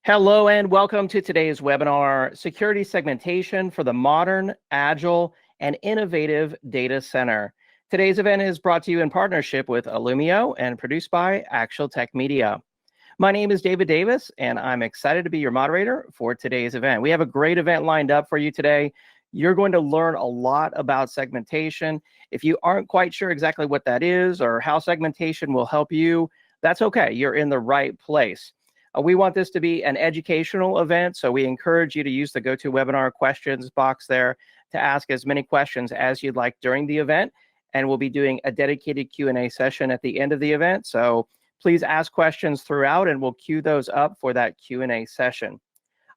Hello and welcome to today's webinar, Security Segmentation for the Modern, Agile, and Innovative Data Center. Today's event is brought to you in partnership with Illumio and produced by Actual Tech Media. My name is David Davis, and I'm excited to be your moderator for today's event. We have a great event lined up for you today. You're going to learn a lot about segmentation. If you aren't quite sure exactly what that is or how segmentation will help you, that's okay. You're in the right place. We want this to be an educational event, so we encourage you to use the GoToWebinar questions box there to ask as many questions as you'd like during the event, and we'll be doing a dedicated Q&A session at the end of the event, so please ask questions throughout, and we'll queue those up for that Q&A session.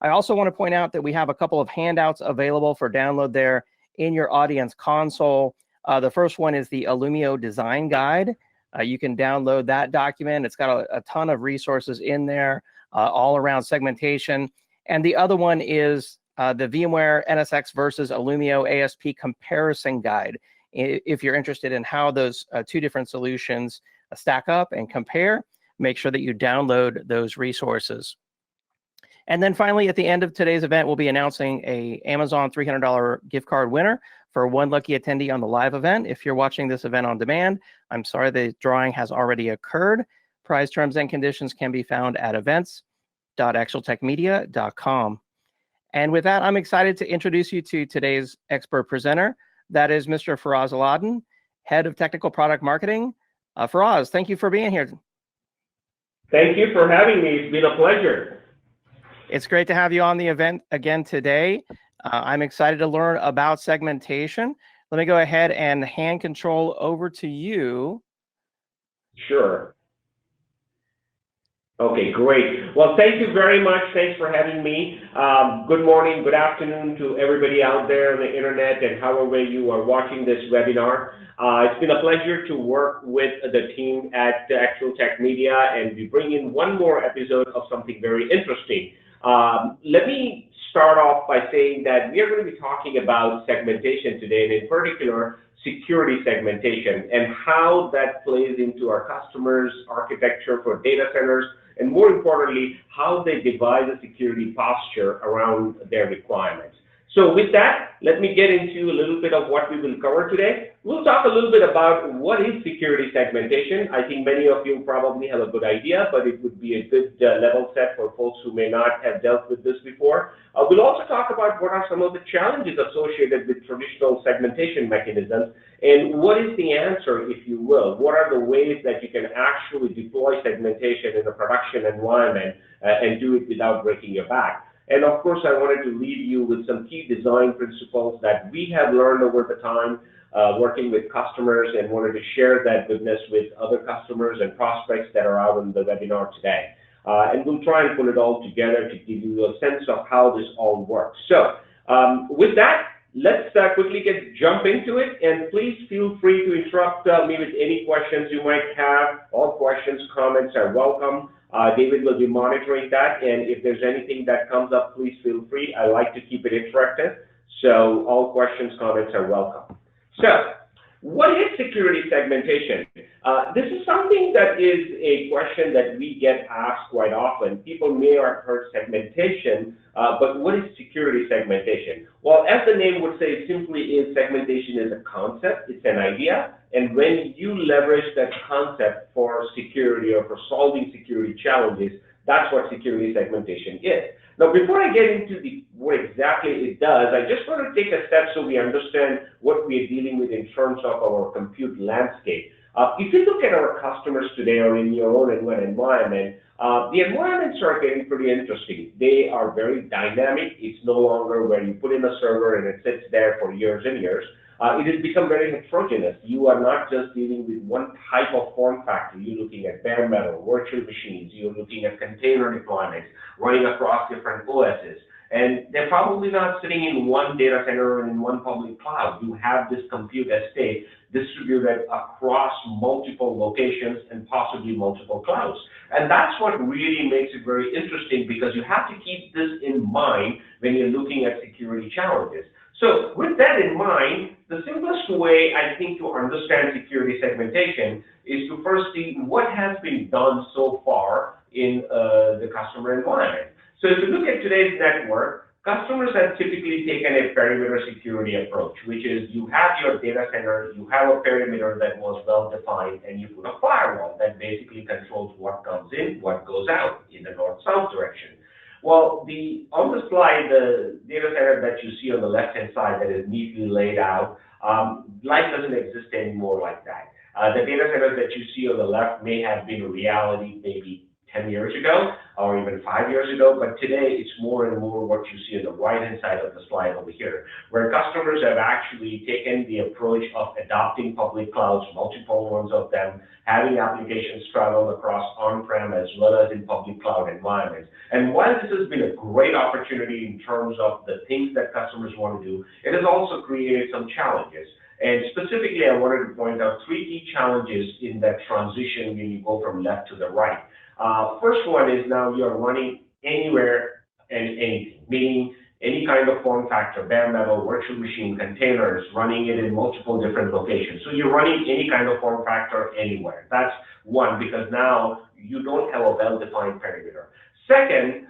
I also want to point out that we have a couple of handouts available for download there in your audience console. The first one is the Illumio Design Guide. You can download that document. It's got a ton of resources in there all around segmentation. And the other one is the VMware NSX versus Illumio ASP comparison guide. If you're interested in how those two different solutions stack up and compare, make sure that you download those resources. And then finally, at the end of today's event, we'll be announcing a Amazon $300 gift card winner for one lucky attendee on the live event. If you're watching this event on demand, I'm sorry the drawing has already occurred. Prize terms and conditions can be found at events.actualtechmedia.com. And with that, I'm excited to introduce you to today's expert presenter. That is Mr. Faraz Aladdin, Head of Technical Product Marketing. Faraz, thank you for being here. Thank you for having me. It's been a pleasure. It's great to have you on the event again today. I'm excited to learn about segmentation. Let me go ahead and hand control over to you. Sure. Okay, great. Well, thank you very much. Thanks for having me. Good morning, good afternoon to everybody out there on the internet and however you are watching this webinar. It's been a pleasure to work with the team at Actual Tech Media and we bring in one more episode of something very interesting. Let me start off by saying that we are going to be talking about segmentation today, and in particular, security segmentation and how that plays into our customers' architecture for data centers, and more importantly, how they devise a security posture around their requirements. So with that, let me get into a little bit of what we will cover today. We'll talk a little bit about what is security segmentation. I think many of you probably have a good idea, but it would be a good level set for folks who may not have dealt with this before. We'll also talk about what are some of the challenges associated with traditional segmentation mechanisms and what is the answer, if you will. What are the ways that you can actually deploy segmentation in a production environment and do it without breaking your back. And of course, I wanted to leave you with some key design principles that we have learned over the time working with customers, and wanted to share that goodness with other customers and prospects that are out in the webinar today. And we'll try and put it all together to give you a sense of how this all works. So with that, let's quickly jump into it, and please feel free to interrupt me with any questions you might have. All questions, comments are welcome. David will be monitoring that, and if there's anything that comes up, please feel free. I like to keep it interactive, so all questions, comments are welcome. So, what is security segmentation? This is something that is a question that we get asked quite often. People may have heard segmentation, but what is security segmentation? Well, as the name would say, simply is segmentation is a concept, it's an idea, and when you leverage that concept for security or for solving security challenges, that's what security segmentation is. Now, before I get into what exactly it does, I just want to take a step so we understand what we are dealing with in terms of our compute landscape. If you look at our customers today or in your own environment, the environments are getting pretty interesting. They are very dynamic. It's no longer where you put in a server and it sits there for years and years. It has become very heterogeneous. You are not just dealing with one type of form factor. You're looking at bare metal, virtual machines. You're looking at container deployments running across different OSs. And they're probably not sitting in one data center or in one public cloud. You have this compute estate distributed across multiple locations and possibly multiple clouds. And that's what really makes it very interesting, because you have to keep this in mind when you're looking at security challenges. So with that in mind, the simplest way, I think, to understand security segmentation is to first see what has been done so far in the customer environment. So if you look at today's network, customers have typically taken a perimeter security approach, which is you have your data center, you have a perimeter that was well defined, and you put a firewall that basically controls what comes in, what goes out in the north-south direction. Well, on the slide, the data center that you see on the left-hand side that is neatly laid out, life doesn't exist anymore like that. The data centers that you see on the left may have been a reality maybe 10 years ago or even 5 years ago, but today it's more and more what you see on the right-hand side of the slide over here, where customers have actually taken the approach of adopting public clouds, multiple ones of them, having applications travel across on-prem as well as in public cloud environments. And while this has been a great opportunity in terms of the things that customers want to do, it has also created some challenges. And specifically, I wanted to point out 3 key challenges in that transition when you go from left to the right. First one is now you're running anywhere and anything, meaning any kind of form factor, bare metal, virtual machine, containers, running it in multiple different locations. So you're running any kind of form factor anywhere. That's one, because now you don't have a well-defined perimeter. Second,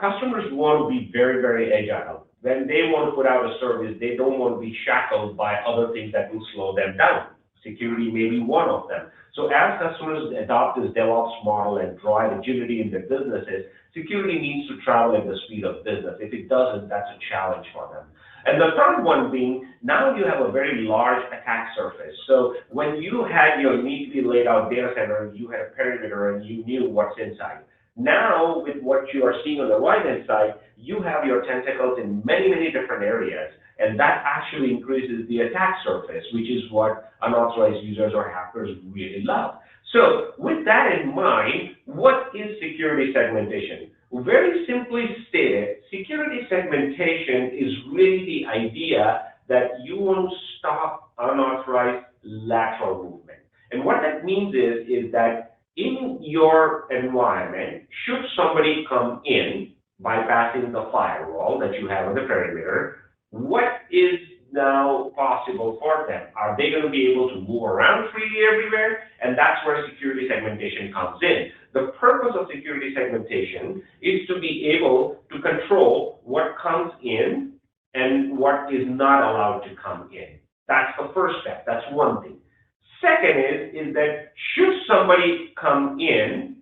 customers want to be very, very agile. When they want to put out a service, they don't want to be shackled by other things that will slow them down. Security may be one of them. So as customers adopt this DevOps model and drive agility in their businesses, security needs to travel at the speed of business. If it doesn't, that's a challenge for them. And the third one being, now you have a very large attack surface. So when you had your neatly laid out data center, you had a perimeter and you knew what's inside. Now, with what you are seeing on the right-hand side, you have your tentacles in many, many different areas. And that actually increases the attack surface, which is what unauthorized users or hackers really love. So with that in mind, what is security segmentation? Very simply stated, security segmentation is really the idea that you want to stop unauthorized lateral movement. And what that means is that in your environment, should somebody come in bypassing the firewall that you have on the perimeter, what is now possible for them? Are they going to be able to move around freely everywhere? And that's where security segmentation comes in. The purpose of security segmentation is to be able to control what comes in and what is not allowed to come in. That's the first step. That's one thing. Second is that should somebody come in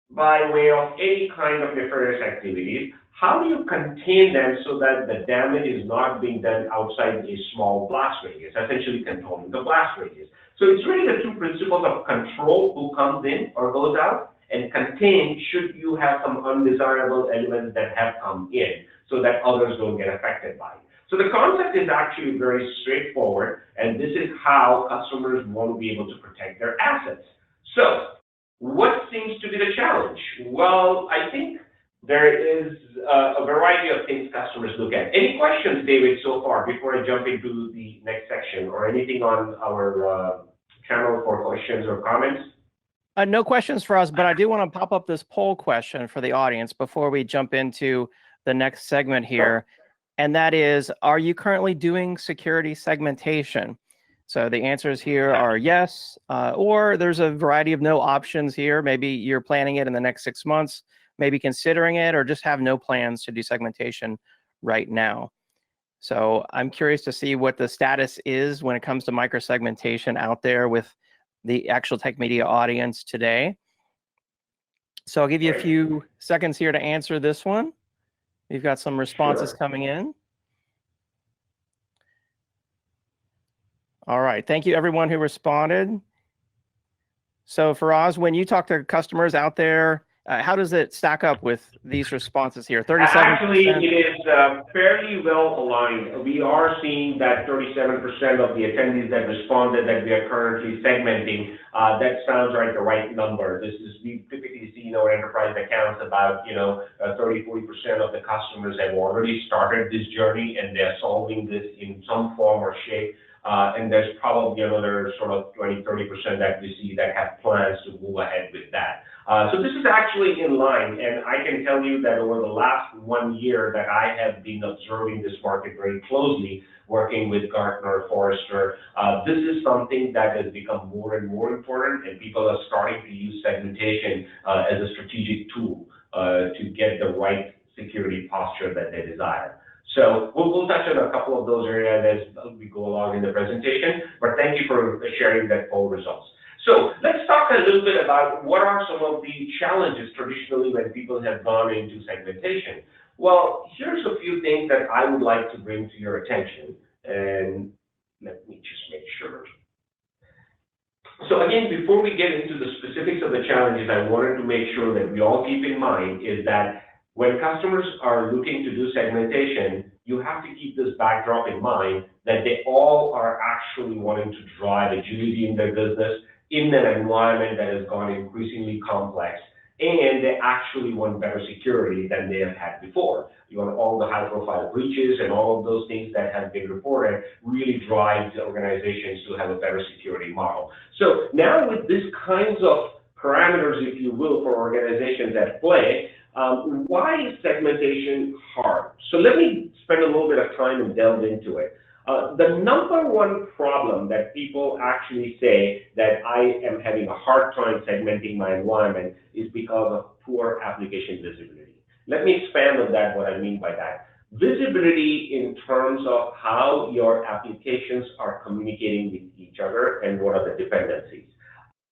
by way of any kind of nefarious activities, how do you contain them so that the damage is not being done outside a small blast radius, essentially controlling the blast radius? So it's really the 2 principles of control who comes in or goes out, and contain should you have some undesirable elements that have come in so that others don't get affected by it. So the concept is actually very straightforward, and this is how customers want to be able to protect their assets. So what seems to be the challenge? Well, I think there is a variety of things customers look at. Any questions, David, so far, before I jump into the next section, or anything on our channel for questions or comments? No questions for us, but I do want to pop up this poll question for the audience before we jump into the next segment here. Sure. And that is, are you currently doing security segmentation? So the answers here are yes, or there's a variety of no options here. Maybe you're planning it in the next 6 months, maybe considering it, or just have no plans to do segmentation right now. So I'm curious to see what the status is when it comes to microsegmentation out there with the actual tech media audience today. So I'll give you a few seconds here to answer this one. We've got some responses coming in. All right, thank you everyone who responded. So Faraz, when you talk to customers out there, how does it stack up with these responses here? 37%? Actually, it is fairly well aligned. We are seeing that 37% of the attendees that responded that we are currently segmenting. That sounds like the right number. We typically see in our enterprise accounts about 30–40% of the customers have already started this journey and they're solving this in some form or shape. And there's probably another sort of 20–30% that we see that have plans to move ahead with that. So this is actually in line, and I can tell you that over the last 1 year that I have been observing this market very closely, working with Gartner, Forrester, this is something that has become more and more important, and people are starting to use segmentation as a strategic tool to get the right security posture that they desire. So we'll touch on a couple of those areas as we go along in the presentation, but thank you for sharing that poll results. So let's talk a little bit about what are some of the challenges traditionally when people have gone into segmentation. Well, here's a few things that I would like to bring to your attention, and let me just make sure. So again, before we get into the specifics of the challenges, I wanted to make sure that we all keep in mind is that when customers are looking to do segmentation, you have to keep this backdrop in mind that they all are actually wanting to drive agility in their business in an environment that has gone increasingly complex, and they actually want better security than they have had before. You want all the high-profile breaches and all of those things that have been reported really drive the organizations to have a better security model. So now with these kinds of parameters, if you will, for organizations at play, why is segmentation hard? So let me spend a little bit of time and delve into it. The number one problem that people actually say that I am having a hard time segmenting my environment is because of poor application visibility. Let me expand on that, what I mean by that. Visibility in terms of how your applications are communicating with each other and what are the dependencies.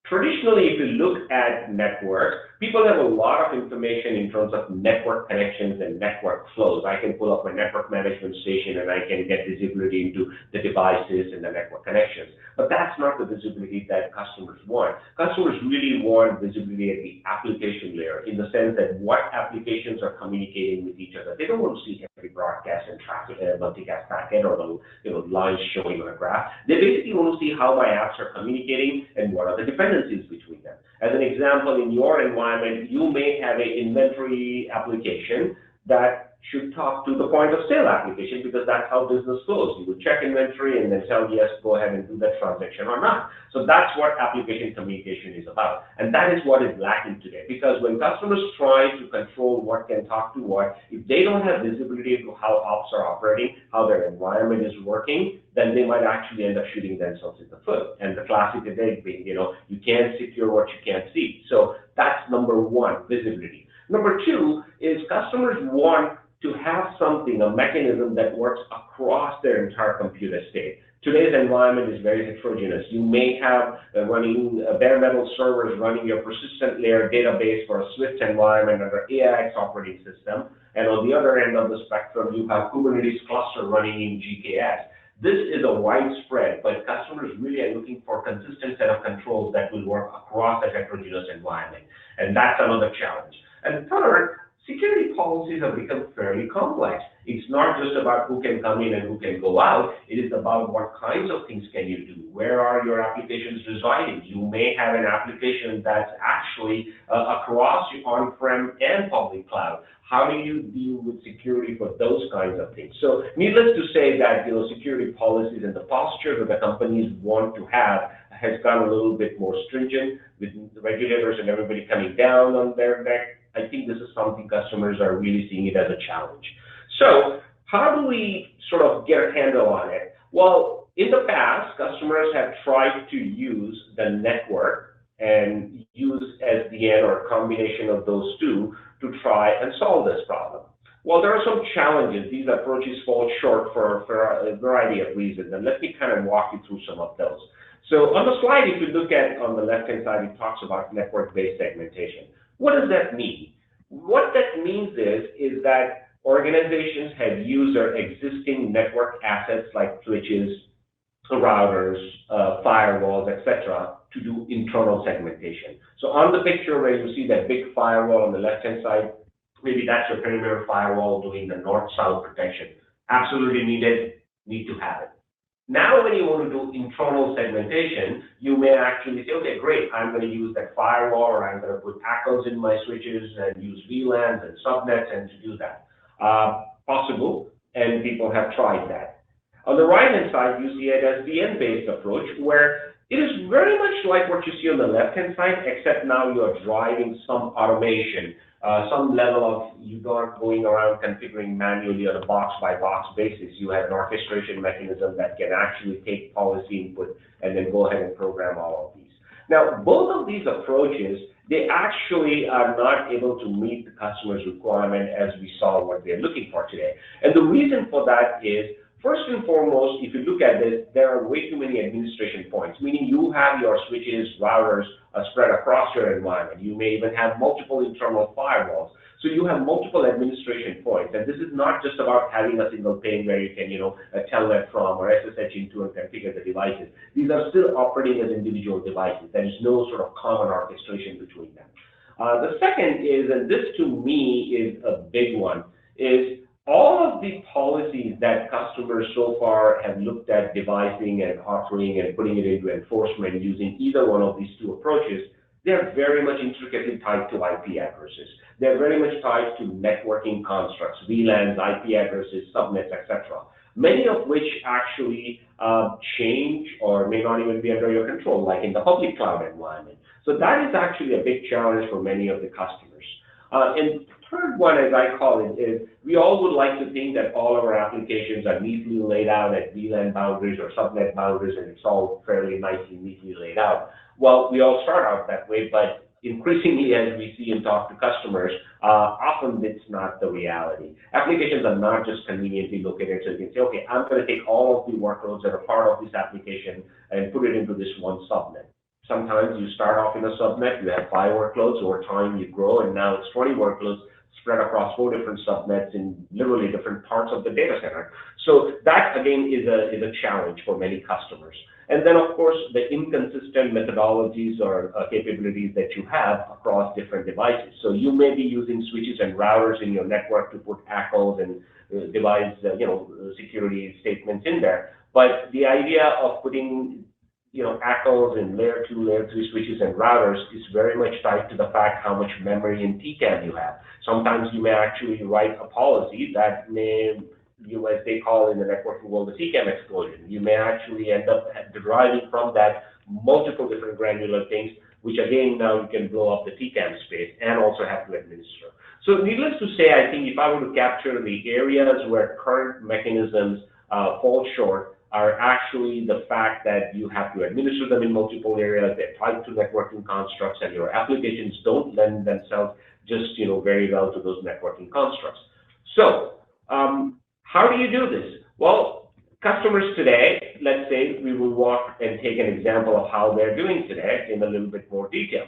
Traditionally, if you look at networks, people have a lot of information in terms of network connections and network flows. I can pull up my network management station and I can get visibility into the devices and the network connections. But that's not the visibility that customers want. Customers really want visibility at the application layer in the sense that what applications are communicating with each other. They don't want to see every broadcast and traffic, multicast packet or the lines showing on a graph. They basically want to see how my apps are communicating and what are the dependencies between them. As an example, in your environment, you may have an inventory application that should talk to the point of sale application because that's how business flows. You would check inventory and then tell yes, go ahead and do that transaction or not. So that's what application communication is about. And that is what is lacking today, because when customers try to control what can talk to what, if they don't have visibility into how ops are operating, how their environment is working, then they might actually end up shooting themselves in the foot. And the classic today being, you can't secure what you can't see. So that's number one, visibility. Number two is customers want to have something, a mechanism that works across their entire compute estate. Today's environment is very heterogeneous. You may have running bare metal servers running your persistent layer database for a Swift environment under AIX operating system, and on the other end of the spectrum, you have Kubernetes cluster running in GKS. This is a widespread, but customers really are looking for a consistent set of controls that will work across a heterogeneous environment, and that's another challenge. And third, security policies have become fairly complex. It's not just about who can come in and who can go out. It is about what kinds of things can you do. Where are your applications residing? You may have an application that's actually across on-prem and public cloud. How do you deal with security for those kinds of things? So needless to say that security policies and the posture that the companies want to have has gone a little bit more stringent with the regulators and everybody coming down on their neck. I think this is something customers are really seeing it as a challenge. So how do we sort of get a handle on it? Well, in the past, customers have tried to use the network and use SDN or a combination of those two to try and solve this problem. Well, there are some challenges. These approaches fall short for a variety of reasons, and let me kind of walk you through some of those. So on the slide, if you look at on the left-hand side, it talks about network-based segmentation. What does that mean? What that means is that organizations have used their existing network assets like switches, routers, firewalls, etc., to do internal segmentation. So on the picture where you see that big firewall on the left-hand side, maybe that's your perimeter firewall doing the north-south protection. Absolutely needed, need to have it. Now, when you want to do internal segmentation, you may actually say, okay, great, I'm going to use that firewall, or I'm going to put ACLs in my switches and use VLANs and subnets and to do that. Possible, and people have tried that. On the right-hand side, you see it as the VN-based approach, where it is very much like what you see on the left-hand side, except now you are driving some automation, some level of you aren't going around configuring manually on a box-by-box basis. You have an orchestration mechanism that can actually take policy input and then go ahead and program all of these. Now, both of these approaches they actually are not able to meet the customer's requirement as we saw what they're looking for today. And the reason for that is, first and foremost, if you look at this, there are way too many administration points, meaning you have your switches, routers spread across your environment. You may even have multiple internal firewalls. So you have multiple administration points, and this is not just about having a single pane where you can, telnet from or SSH into and configure the devices. These are still operating as individual devices. There is no sort of common orchestration between them. The second is, and this to me is a big one, is all of the policies that customers so far have looked at devising and offering and putting it into enforcement using either one of these two approaches, they're very much intricately tied to IP addresses. They're very much tied to networking constructs, VLANs, IP addresses, subnets, etc. Many of which actually change or may not even be under your control, like in the public cloud environment. So that is actually a big challenge for many of the customers. And the third one, as I call it, is we all would like to think that all of our applications are neatly laid out at VLAN boundaries or subnet boundaries, and it's all fairly nicely, neatly laid out. Well, we all start out that way, but increasingly, as we see and talk to customers, often it's not the reality. Applications are not just conveniently located, so you can say, okay, I'm going to take all of the workloads that are part of this application and put it into this one subnet. Sometimes you start off in a subnet, you have 5 workloads, over time you grow, and now it's 20 workloads spread across 4 different subnets in literally different parts of the data center. So that, again, is a challenge for many customers. And then, of course, the inconsistent methodologies or capabilities that you have across different devices. So you may be using switches and routers in your network to put ACLs and device security statements in there. But the idea of putting ACLs and layer 2, layer 3 switches and routers is very much tied to the fact how much memory and TCAM you have. Sometimes you may actually write a policy that may, as they call in the networking world, the TCAM explosion. You may actually end up deriving from that multiple different granular things, which again, now you can blow up the TCAM space and also have to administer. So needless to say, I think if I were to capture the areas where current mechanisms fall short, are actually the fact that you have to administer them in multiple areas, they're tied to networking constructs, and your applications don't lend themselves just very well to those networking constructs. So how do you do this? Well, customers today, let's say we will walk and take an example of how they're doing today in a little bit more detail.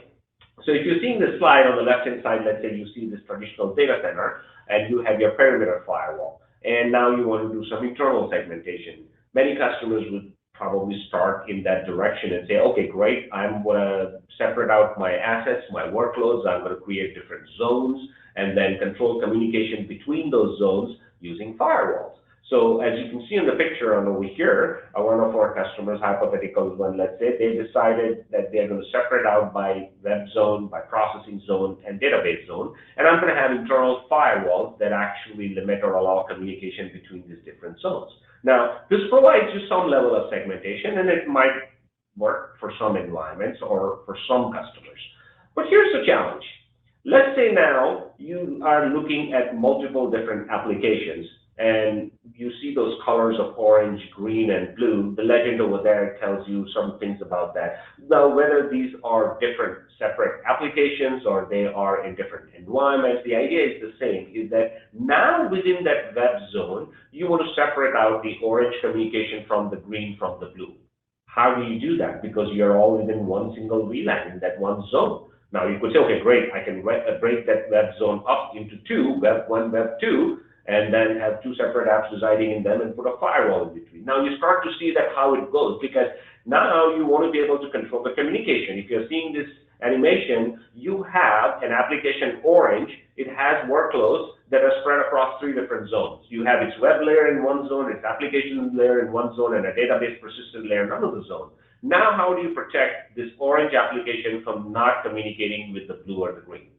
So if you're seeing this slide on the left-hand side, let's say you see this traditional data center, and you have your perimeter firewall, and now you want to do some internal segmentation. Many customers would probably start in that direction and say, okay, great, I'm going to separate out my assets, my workloads, I'm going to create different zones, and then control communication between those zones using firewalls. So as you can see in the picture on over here, one of our customers, hypothetical one, let's say, they decided that they're going to separate out by web zone, by processing zone, and database zone, and I'm going to have internal firewalls that actually limit or allow communication between these different zones. Now, this provides you some level of segmentation, and it might work for some environments or for some customers. But here's the challenge. Let's say now you are looking at multiple different applications, and you see those colors of orange, green, and blue. The legend over there tells you some things about that. Now, whether these are different separate applications or they are in different environments, the idea is the same, is that now within that web zone, you want to separate out the orange communication from the green from the blue. How do you do that? Because you're all within one single VLAN in that one zone. Now, you could say, okay, great, I can break that web zone up into 2, web 1, web 2, and then have 2 separate apps residing in them and put a firewall in between. Now you start to see that how it goes, because now you want to be able to control the communication. If you're seeing this animation, you have an application orange. It has workloads that are spread across 3 different zones. You have its web layer in one zone, its application layer in one zone, and a database persistent layer in another zone. Now how do you protect this orange application from not communicating with the blue or the green?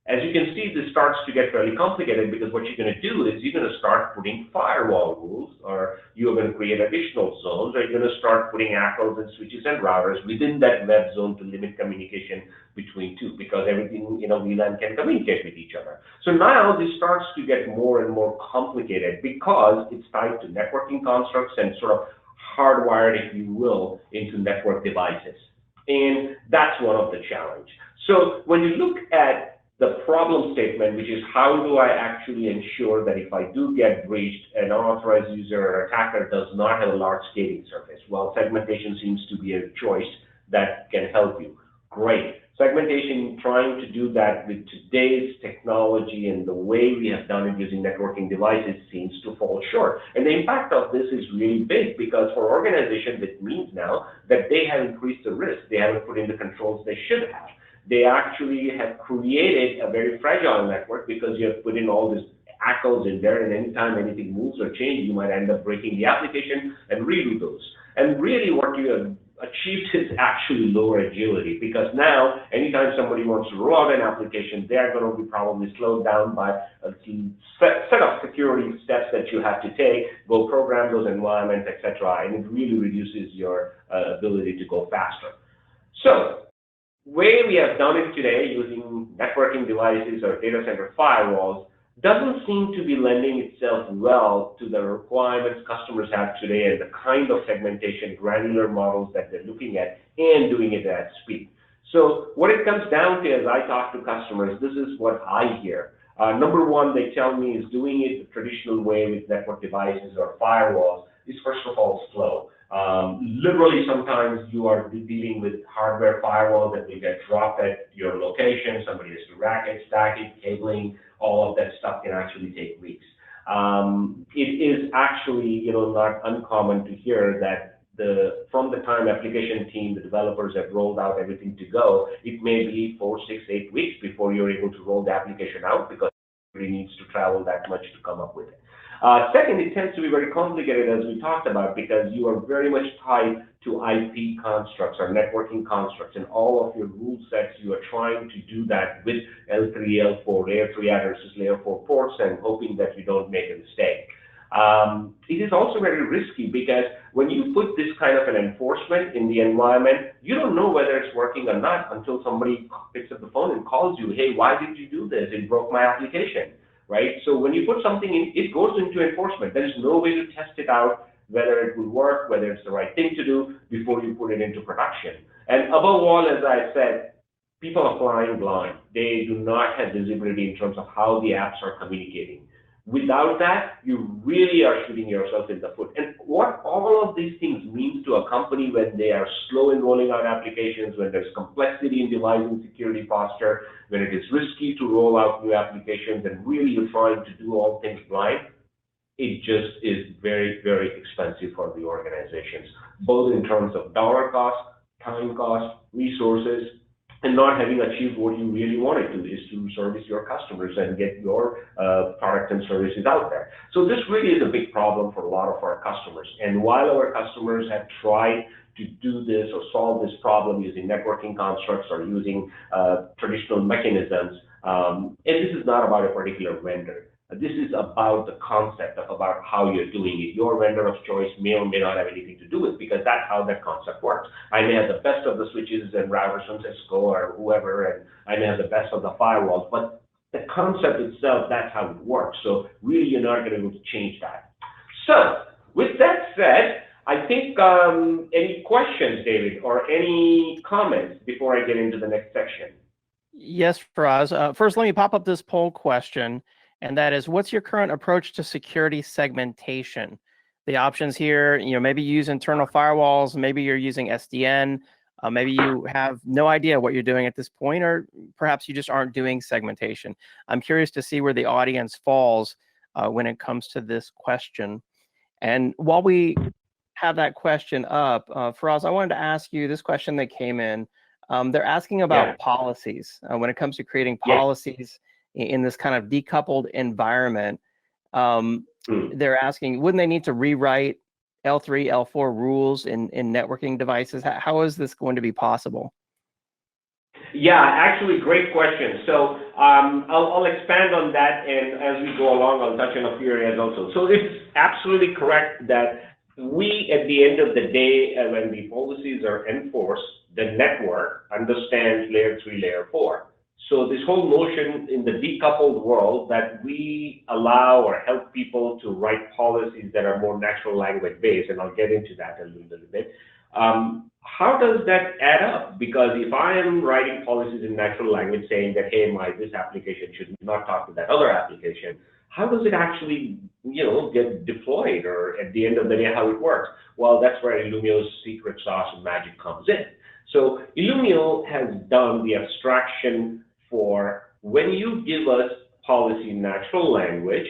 As you can see, this starts to get fairly complicated, because what you're going to do is you're going to start putting firewall rules, or you're going to create additional zones, or you're going to start putting ACLs and switches and routers within that web zone to limit communication between 2, because everything VLAN can communicate with each other. So now this starts to get more and more complicated, because it's tied to networking constructs and sort of hardwired, if you will, into network devices. And that's one of the challenges. So when you look at the problem statement, which is how do I actually ensure that if I do get breached, an unauthorized user or attacker does not have a large scaling surface? Well, segmentation seems to be a choice that can help you. Great. Segmentation, trying to do that with today's technology and the way we have done it using networking devices seems to fall short. And the impact of this is really big because for organizations, it means now that they have increased the risk. They haven't put in the controls they should have. They actually have created a very fragile network because you have put in all these ACLs in there, and anytime anything moves or changes, you might end up breaking the application and redo those. And really what you have achieved is actually lower agility, because now anytime somebody wants to roll out an application, they're going to be probably slowed down by a set of security steps that you have to take, go program those environments, etc., and it really reduces your ability to go faster. So way we have done it today using networking devices or data center firewalls doesn't seem to be lending itself well to the requirements customers have today and the kind of segmentation, granular models that they're looking at and doing it at speed. So what it comes down to as I talk to customers, this is what I hear. Number one, they tell me is doing it the traditional way with network devices or firewalls is first of all slow. Literally, sometimes you are dealing with hardware firewall that will get dropped at your location. Somebody has to rack it, stack it, cabling, all of that stuff can actually take weeks. It is actually, not uncommon to hear that from the time application team, the developers have rolled out everything to go, it may be 4, 6, 8 weeks before you're able to roll the application out because it really needs to travel that much to come up with it. Second, it tends to be very complicated, as we talked about, because you are very much tied to IP constructs or networking constructs, and all of your rule sets, you are trying to do that with L3, L4, layer 3 addresses, layer 4 ports, and hoping that you don't make a mistake. It is also very risky because when you put this kind of an enforcement in the environment, you don't know whether it's working or not until somebody picks up the phone and calls you, hey, why did you do this? It broke my application. Right? So when you put something in, it goes into enforcement. There is no way to test it out, whether it will work, whether it's the right thing to do before you put it into production. And above all, as I said, people are flying blind. They do not have visibility in terms of how the apps are communicating. Without that, you really are shooting yourself in the foot. And what all of these things mean to a company when they are slow in rolling out applications, when there's complexity in devising security posture, when it is risky to roll out new applications, and really you're trying to do all things blind, it just is very, very expensive for the organizations, both in terms of dollar cost, time cost, resources, and not having achieved what you really wanted to, is to service your customers and get your product and services out there. So this really is a big problem for a lot of our customers. And while our customers have tried to do this or solve this problem using networking constructs or using traditional mechanisms, and this is not about a particular vendor. This is about the concept of about how you're doing it. Your vendor of choice may or may not have anything to do with it, because that's how that concept works. I may have the best of the switches and routers from Cisco or whoever, and I may have the best of the firewalls, but the concept itself, that's how it works. So really, you're not going to be able to change that. So with that said, I think any questions, David, or any comments before I get into the next section? Yes, Faraz. First, let me pop up this poll question. And that is, what's your current approach to security segmentation? The options here, maybe you use internal firewalls, maybe you're using SDN, maybe you have no idea what you're doing at this point, or perhaps you just aren't doing segmentation. I'm curious to see where the audience falls when it comes to this question. And while we have that question up, Faraz, I wanted to ask you this question that came in. They're asking about policies. When it comes to creating policies in this kind of decoupled environment, they're asking, wouldn't they need to rewrite L3, L4 rules in networking devices? How is this going to be possible? Yeah, actually, great question. So I'll expand on that, and as we go along, I'll touch on a few areas also. So it's absolutely correct that we, at the end of the day, when the policies are enforced, the network understands layer 3, layer 4. So this whole notion in the decoupled world that we allow or help people to write policies that are more natural language based, and I'll get into that a little bit, How does that add up? Because if I am writing policies in natural language saying that, hey, this application should not talk to that other application, how does it actually, get deployed, or at the end of the day, how it works? Well, that's where Illumio's secret sauce and magic comes in. So Illumio has done the abstraction for when you give us policy in natural language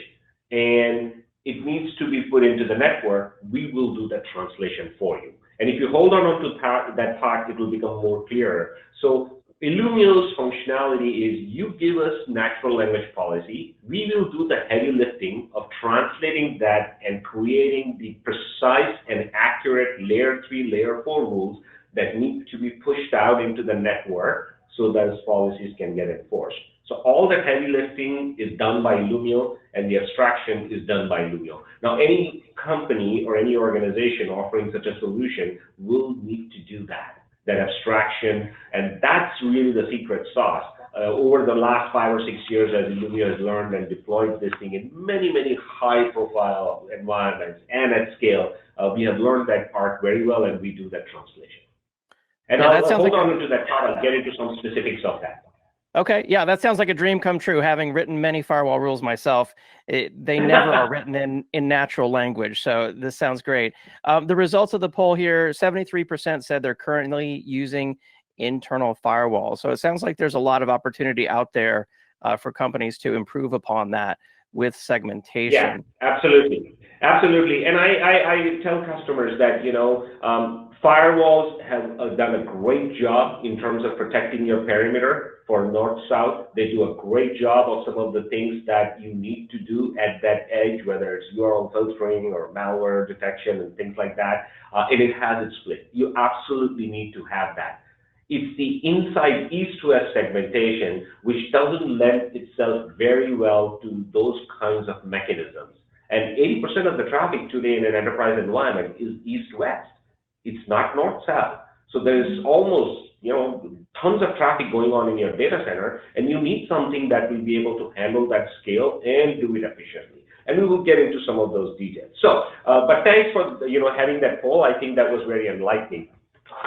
and it needs to be put into the network, we will do the translation for you. And if you hold on to that part, it will become more clearer. So Illumio's functionality is you give us natural language policy, we will do the heavy lifting of translating that and creating the precise and accurate layer 3, layer 4 rules that need to be pushed out into the network so those policies can get enforced. So all the heavy lifting is done by Illumio, and the abstraction is done by Illumio. Now, any company or any organization offering such a solution will need to do that abstraction, and that's really the secret sauce. Over the last 5 or 6 years, as Illumio has learned and deployed this thing in many, many high-profile environments and at scale, we have learned that part very well, and we do that translation. And yeah, I'll hold on to that part. I'll get into some specifics of that. Okay, yeah, that sounds like a dream come true. Having written many firewall rules myself, they never are written in natural language. So this sounds great. The results of the poll here, 73% said they're currently using internal firewalls. So it sounds like there's a lot of opportunity out there for companies to improve upon that with segmentation. Yeah, absolutely. Absolutely. And I tell customers that, firewalls have done a great job in terms of protecting your perimeter for north-south. They do a great job of some of the things that you need to do at that edge, whether it's URL filtering or malware detection and things like that, and it has its split. You absolutely need to have that. It's the inside east-west segmentation which doesn't lend itself very well to those kinds of mechanisms. And 80% of the traffic today in an enterprise environment is east-west. It's not north-south. So there's almost, tons of traffic going on in your data center, and you need something that will be able to handle that scale and do it efficiently. And we will get into some of those details. So, but thanks for, having that poll. I think that was very enlightening.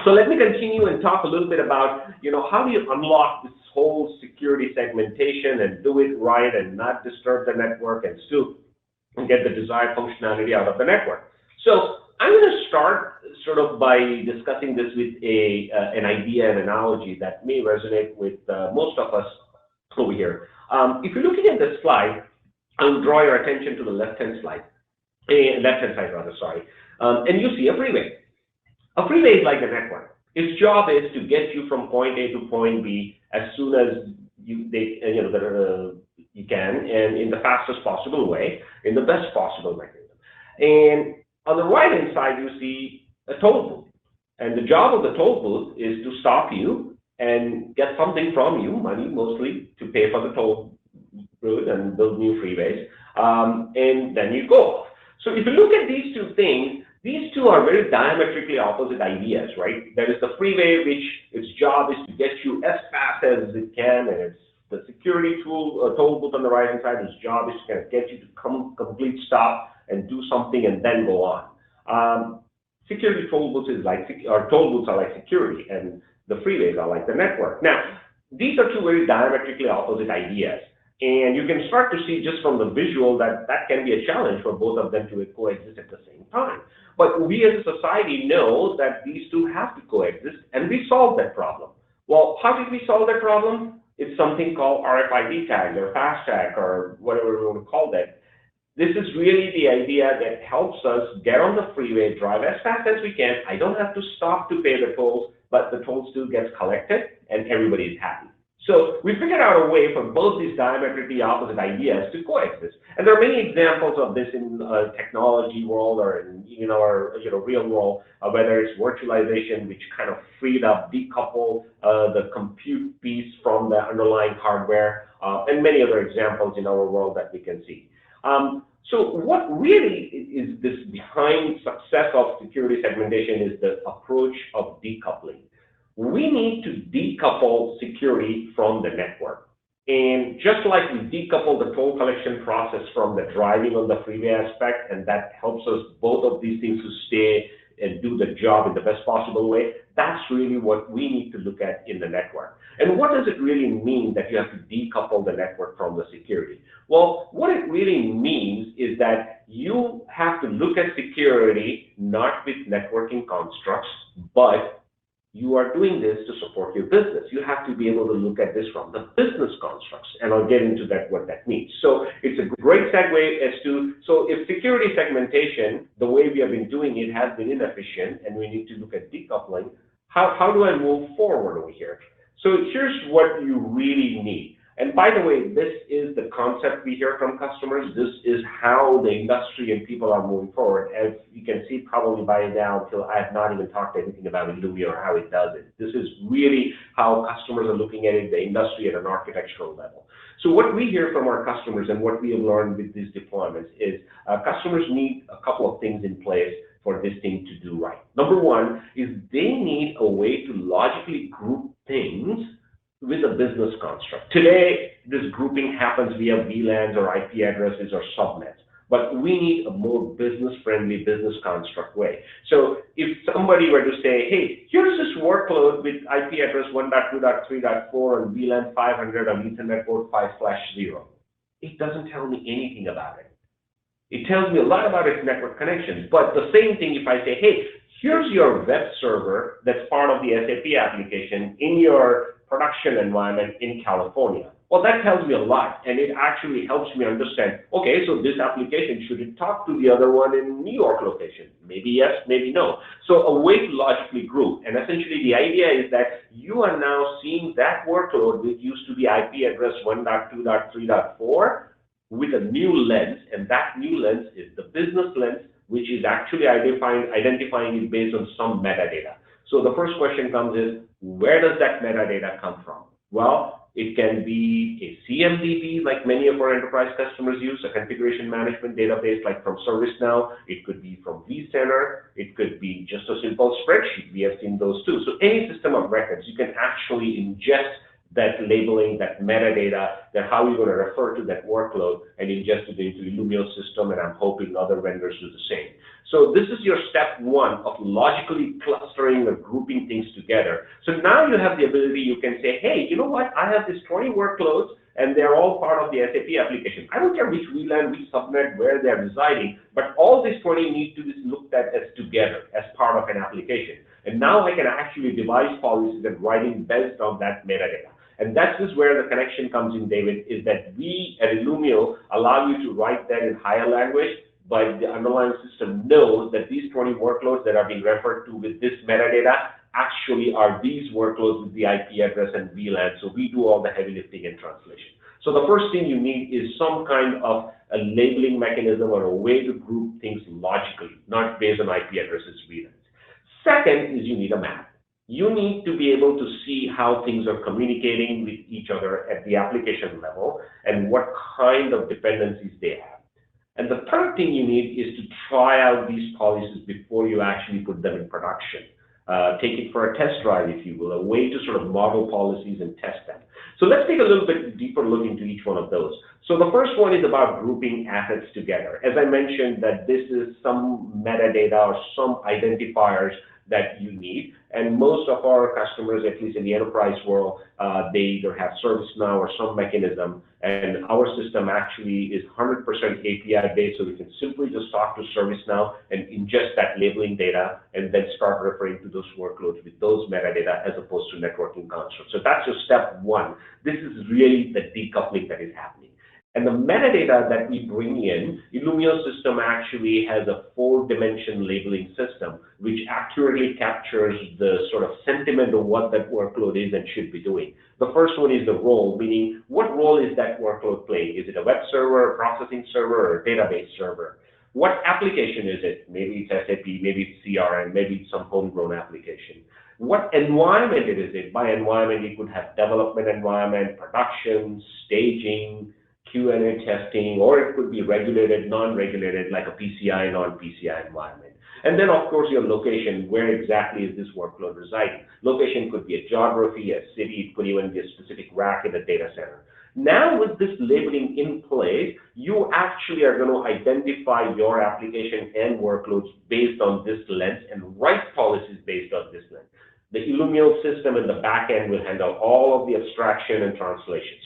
So let me continue and talk a little bit about, how do you unlock this whole security segmentation and do it right and not disturb the network and still get the desired functionality out of the network. So I'm going to start sort of by discussing this with an idea and analogy that may resonate with most of us over here. If you're looking at this slide, I'll draw your attention to the left-hand side, and you see a freeway. A freeway is like a network. Its job is to get you from point A to point B as soon as you can, and in the fastest possible way, in the best possible mechanism. And on the right-hand side, you see a toll booth. And the job of the toll booth is to stop you and get something from you, money mostly, to pay for the toll route and build new freeways, and then you go off. So if you look at these two things, these two are very diametrically opposite ideas, right? There is the freeway, which its job is to get you as fast as it can, and it's the security tool, toll booth on the right-hand side, its job is to kind of get you to complete stop and do something and then go on. Security toll booths toll booths are like security, and the freeways are like the network. Now, these are two very diametrically opposite ideas, and you can start to see just from the visual that that can be a challenge for both of them to coexist at the same time. But we as a society know that these two have to coexist, and we solve that problem. Well, how did we solve that problem? It's something called RFID tags or FASTag or whatever we want to call that. This is really the idea that helps us get on the freeway, drive as fast as we can. I don't have to stop to pay the tolls, but the toll still gets collected and everybody is happy. So we figured out a way for both these diametrically opposite ideas to coexist. And there are many examples of this in the technology world or in our real world, whether it's virtualization, which kind of freed up, decouple the compute piece from the underlying hardware, and many other examples in our world that we can see. So what really is this behind success of security segmentation is the approach of decoupling. We need to decouple security from the network. And just like we decouple the toll collection process from the driving on the freeway aspect, and that helps us both of these things to stay and do the job in the best possible way, that's really what we need to look at in the network. And what does it really mean that you have to decouple the network from the security? Well, what it really means is that you have to look at security not with networking constructs, but you are doing this to support your business. You have to be able to look at this from the business constructs, and I'll get into that, what that means. So it's a great segue as to, so if security segmentation, the way we have been doing it, has been inefficient, and we need to look at decoupling, how do I move forward over here? So here's what you really need. And by the way, this is the concept we hear from customers. This is how the industry and people are moving forward. As you can see probably by now, until I have not even talked anything about Illumio or how it does it. This is really how customers are looking at it, the industry at an architectural level. So what we hear from our customers and what we have learned with these deployments is customers need a couple of things in place for this thing to do right. Number one is they need a way to logically group things with a business construct. Today, this grouping happens via VLANs or IP addresses or subnets, but we need a more business-friendly business construct way. So if somebody were to say, hey, here's this workload with IP address 1.2.3.4 and VLAN 500 on Ethernet port 5/0, it doesn't tell me anything about it. It tells me a lot about its network connections, but the same thing if I say, hey, here's your web server that's part of the SAP application in your production environment in California. Well, that tells me a lot, and it actually helps me understand, okay, so this application, should it talk to the other one in New York location? Maybe yes, maybe no. So a way to logically group, and essentially the idea is that you are now seeing that workload that used to be IP address 1.2.3.4 with a new lens, and that new lens is the business lens, which is actually identifying it based on some metadata. So the first question comes is, where does that metadata come from? Well, it can be a CMDB, like many of our enterprise customers use, a configuration management database like from ServiceNow. It could be from vCenter. It could be just a simple spreadsheet. We have seen those too. So any system of records, you can actually ingest that labeling, that metadata, that how you're going to refer to that workload and ingest it into Illumio system, and I'm hoping other vendors do the same. So this is your step one of logically clustering or grouping things together. So now you have the ability, you can say, hey, you know what, I have these 20 workloads and they're all part of the SAP application. I don't care which VLAN, which subnet, where they're residing, but all these 20 need to be looked at as together, as part of an application. And now I can actually devise policies and writing based on that metadata. And that's just where the connection comes in, David, is that we at Illumio allow you to write that in higher language, but the underlying system knows that these 20 workloads that are being referred to with this metadata actually are these workloads with the IP address and VLAN. So we do all the heavy lifting and translation. So the first thing you need is some kind of a labeling mechanism or a way to group things logically, not based on IP addresses, VLANs. Second is you need a map. You need to be able to see how things are communicating with each other at the application level and what kind of dependencies they have. And the third thing you need is to try out these policies before you actually put them in production. Take it for a test drive, if you will, a way to sort of model policies and test them. So let's take a little bit deeper look into each one of those. So the first one is about grouping assets together. As I mentioned, that this is some metadata or some identifiers that you need. And most of our customers, at least in the enterprise world, they either have ServiceNow or some mechanism, and our system actually is 100% API based, so we can simply just talk to ServiceNow and ingest that labeling data and then start referring to those workloads with those metadata as opposed to networking constructs. So that's just step one. This is really the decoupling that is happening. And the metadata that we bring in, Illumio system actually has a 4-dimension labeling system, which accurately captures the sort of sentiment of what that workload is and should be doing. The first one is the role, meaning what role is that workload playing? Is it a web server, a processing server, or a database server? What application is it? Maybe it's SAP, maybe it's CRM, maybe it's some homegrown application. What environment is it? By environment, you could have development environment, production, staging, Q&A testing, or it could be regulated, non-regulated, like a PCI, non-PCI environment. And then, of course, your location, where exactly is this workload residing? Location could be a geography, a city, it could even be a specific rack in a data center. Now with this labeling in place, you actually are going to identify your application and workloads based on this lens and write policies based on this lens. The Illumio system in the back end will handle all of the abstraction and translations.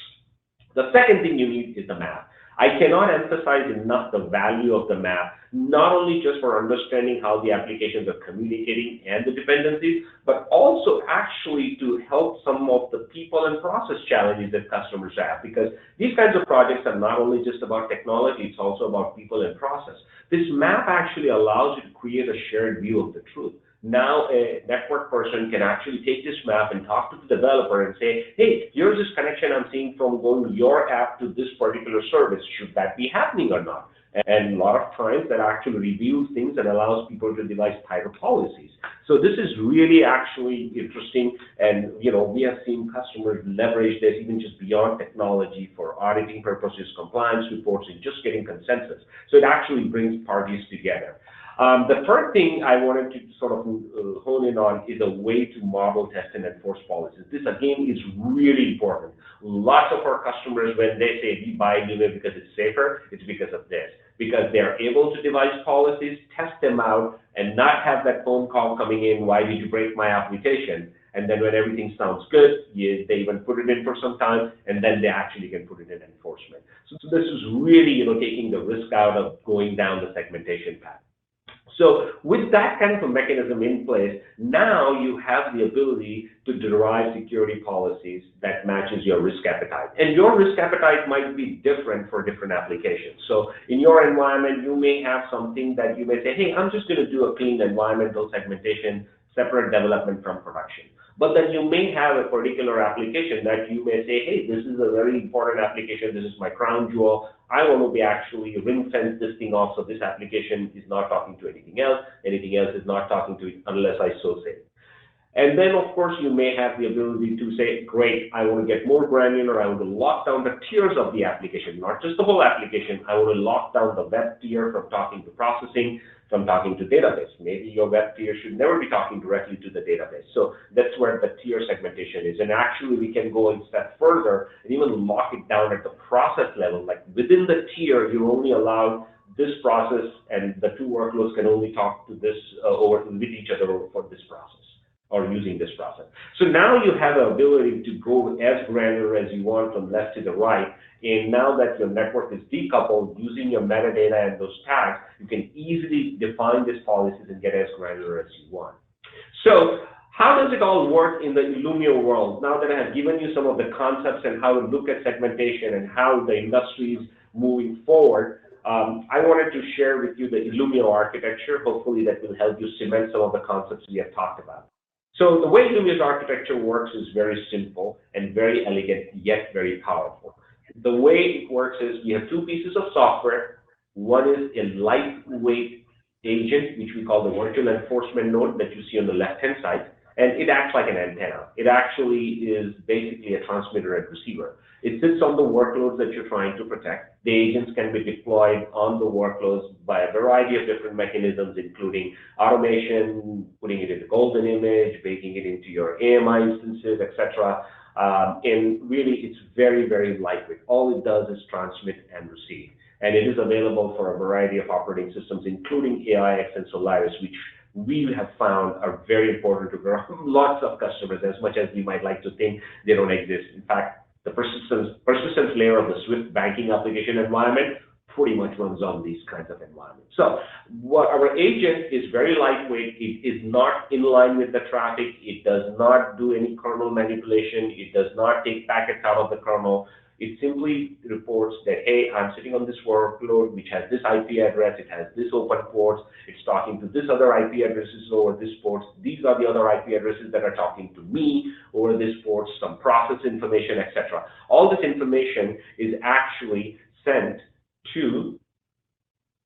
The second thing you need is the map. I cannot emphasize enough the value of the map, not only just for understanding how the applications are communicating and the dependencies, but also actually to help some of the people and process challenges that customers have, because these kinds of projects are not only just about technology, it's also about people and process. This map actually allows you to create a shared view of the truth. Now a network person can actually take this map and talk to the developer and say, hey, here's this connection I'm seeing from going to your app to this particular service. Should that be happening or not? And a lot of times that actually reveals things and allows people to devise tighter policies. So this is really actually interesting. And we have seen customers leverage this even just beyond technology for auditing purposes, compliance reports, and just getting consensus. So it actually brings parties together. The third thing I wanted to sort of hone in on is a way to model, test, and enforce policies. This, again, is really important. Lots of our customers, when they say we buy Illumio because it's safer, it's because of this. Because they're able to devise policies, test them out, and not have that phone call coming in, why did you break my application? And then when everything sounds good, they even put it in for some time, and then they actually can put it in enforcement. So this is really, taking the risk out of going down the segmentation path. So with that kind of a mechanism in place, now you have the ability to derive security policies that matches your risk appetite. And your risk appetite might be different for different applications. So in your environment, you may have something that you may say, hey, I'm just going to do a clean environmental segmentation, separate development from production. But then you may have a particular application that you may say, hey, this is a very important application. This is my crown jewel. I want to be actually ring-fence this thing off so this application is not talking to anything else. Anything else is not talking to it unless I so say. And then, of course, you may have the ability to say, great, I want to get more granular. I want to lock down the tiers of the application, not just the whole application. I want to lock down the web tier from talking to processing, from talking to database. Maybe your web tier should never be talking directly to the database. So that's where the tier segmentation is. And actually, we can go a step further and even lock it down at the process level. Like within the tier, you're only allowed this process, and the two workloads can only talk to this with each other for this process, or using this process. So now you have the ability to go as granular as you want from left to the right. And now that your network is decoupled, using your metadata and those tags, you can easily define these policies and get as granular as you want. So how does it all work in the Illumio world? Now that I have given you some of the concepts and how to look at segmentation and how the industry is moving forward, I wanted to share with you the Illumio architecture. Hopefully that will help you cement some of the concepts we have talked about. So the way Illumio's architecture works is very simple and very elegant, yet very powerful. The way it works is we have two pieces of software. One is a lightweight agent, which we call the virtual enforcement node that you see on the left-hand side, and it acts like an antenna. It actually is basically a transmitter and receiver. It sits on the workloads that you're trying to protect. The agents can be deployed on the workloads by a variety of different mechanisms, including automation, putting it in the golden image, baking it into your AMI instances, etc. And really, it's very, very lightweight. All it does is transmit and receive. And it is available for a variety of operating systems, including AIX and Solaris, which we have found are very important to lots of customers. As much as we might like to think they don't exist. In fact, the persistence layer of the Swift banking application environment pretty much runs on these kinds of environments. So what our agent is very lightweight. It is not in line with the traffic. It does not do any kernel manipulation. It does not take packets out of the kernel. It simply reports that, hey, I'm sitting on this workload, which has this IP address. It has this open ports. It's talking to this other IP addresses over this ports. These are the other IP addresses that are talking to me over this ports, some process information, etc. All this information is actually sent to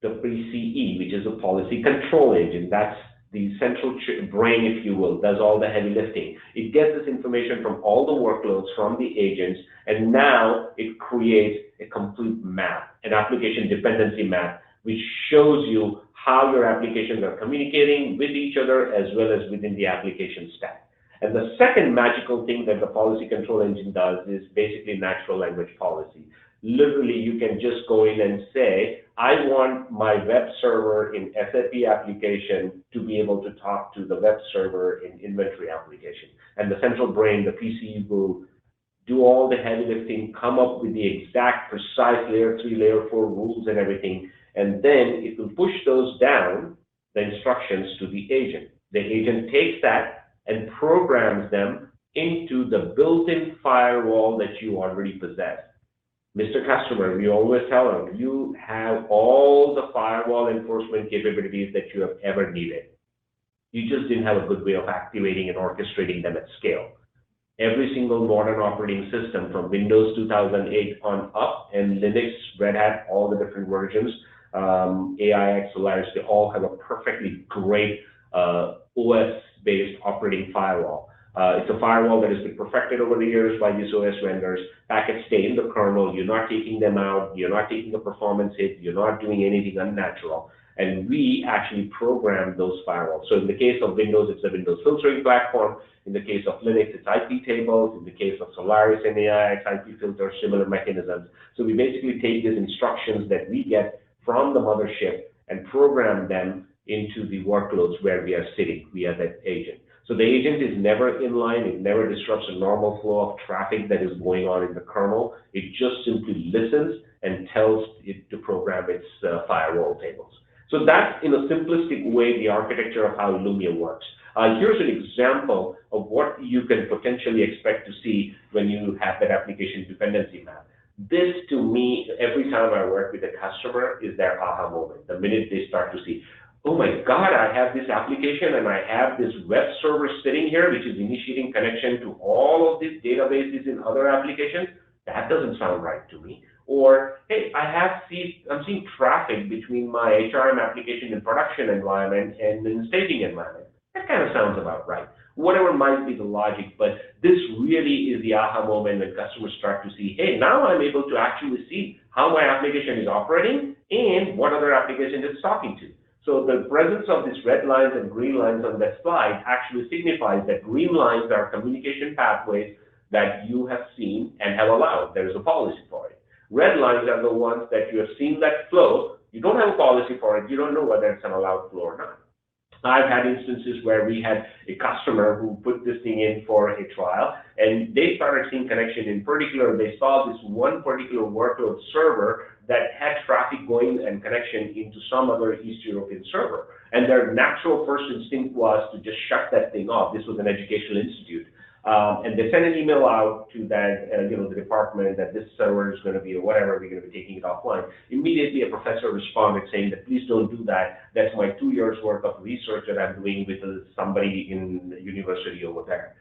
the PCE, which is a policy control agent. That's the central brain, if you will, does all the heavy lifting. It gets this information from all the workloads, from the agents, and now it creates a complete map, an application dependency map, which shows you how your applications are communicating with each other as well as within the application stack. And the second magical thing that the policy control engine does is basically natural language policy. Literally, you can just go in and say, I want my web server in SAP application to be able to talk to the web server in inventory application. And the central brain, the PC, will do all the heavy lifting, come up with the exact, precise layer 3, layer 4 rules and everything, and then it will push those down, the instructions, to the agent. The agent takes that and programs them into the built-in firewall that you already possess. Mr. Customer, we always tell them, you have all the firewall enforcement capabilities that you have ever needed. You just didn't have a good way of activating and orchestrating them at scale. Every single modern operating system from Windows 2008 on up, and Linux, Red Hat, all the different versions, AIX, Solaris, they all have a perfectly great OS-based operating firewall. It's a firewall that has been perfected over the years by these OS vendors. Packets stay in the kernel. You're not taking them out. You're not taking the performance hit. You're not doing anything unnatural. And we actually program those firewalls. So in the case of Windows, it's a Windows filtering platform. In the case of Linux, it's IP tables. In the case of Solaris and AIX, IP filters, similar mechanisms. So we basically take these instructions that we get from the mothership and program them into the workloads where we are sitting via that agent. So the agent is never inline. It never disrupts the normal flow of traffic that is going on in the kernel. It just simply listens and tells it to program its firewall tables. So that's, in a simplistic way, the architecture of how Illumio works. Here's an example of what you can potentially expect to see when you have that application dependency map. This, to me, every time I work with a customer, is their aha moment. The minute they start to see, oh my God, I have this application and I have this web server sitting here, which is initiating connection to all of these databases in other applications. That doesn't sound right to me. Or, hey, I'm seeing traffic between my HRM application in production environment and in staging environment. That kind of sounds about right. Whatever might be the logic, but this really is the aha moment when customers start to see, hey, now I'm able to actually see how my application is operating and what other application it's talking to. So the presence of these red lines and green lines on that slide actually signifies that green lines are communication pathways that you have seen and have allowed. There is a policy for it. Red lines are the ones that you have seen that flow. You don't have a policy for it. You don't know whether it's an allowed flow or not. I've had instances where we had a customer who put this thing in for a trial, and they started seeing connection. In particular, they saw this one particular workload server that had traffic going and connection into some other East European server. And their natural first instinct was to just shut that thing off. This was an educational institute. And they sent an email out to that, the department that this server is going to be or whatever, we're going to be taking it offline. Immediately, a professor responded saying that please don't do that. That's my 2 years worth of research that I'm doing with somebody in the university over there.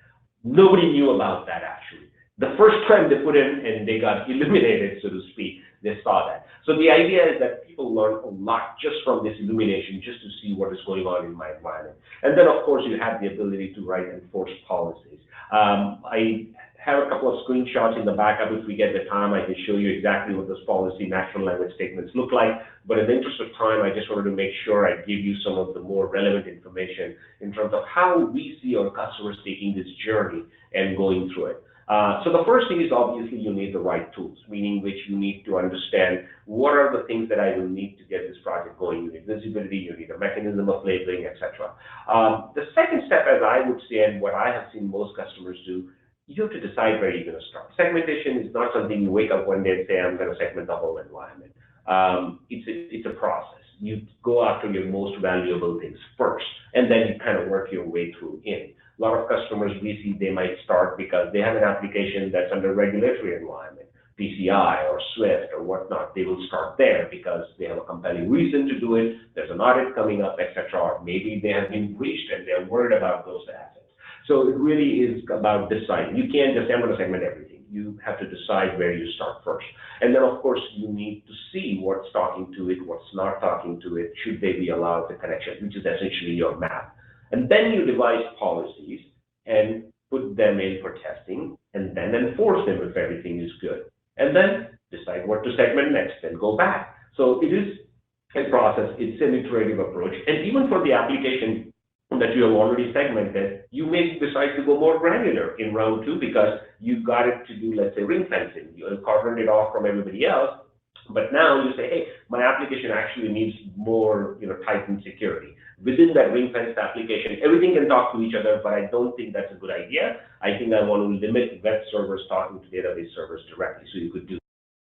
Nobody knew about that actually. The first time they put in and they got illuminated, so to speak, they saw that. So the idea is that people learn a lot just from this illumination, just to see what is going on in my environment. And then, of course, you have the ability to write and enforce policies. I have a couple of screenshots in the backup. If we get the time, I can show you exactly what those policy natural language statements look like. But in the interest of time, I just wanted to make sure I give you some of the more relevant information in terms of how we see our customers taking this journey and going through it. So the first thing is obviously you need the right tools, meaning which you need to understand what are the things that I will need to get this project going. You need visibility, you need a mechanism of labeling, etc. The second step, as I would say, and what I have seen most customers do, you have to decide where you're going to start. Segmentation is not something you wake up one day and say, I'm going to segment the whole environment. It's a process. You go after your most valuable things first, and then you kind of work your way through in. A lot of customers we see, they might start because they have an application that's under regulatory environment, PCI or SWIFT or whatnot. They will start there because they have a compelling reason to do it. There's an audit coming up, etc. Or maybe they have been breached and they're worried about those assets. So it really is about deciding. You can't just say, I'm going to segment everything. You have to decide where you start first. And then, of course, you need to see what's talking to it, what's not talking to it, should they be allowed the connection, which is essentially your map. And then you devise policies and put them in for testing, and then enforce them if everything is good. And then decide what to segment next and go back. So it is a process. It's an iterative approach. And even for the application that you have already segmented, you may decide to go more granular in round two because you got it to do, let's say, ring fencing. You cordoned it off from everybody else, but now you say, hey, my application actually needs more, tightened security. Within that ring-fenced application, everything can talk to each other, but I don't think that's a good idea. I think I want to limit web servers talking to database servers directly, so you could do.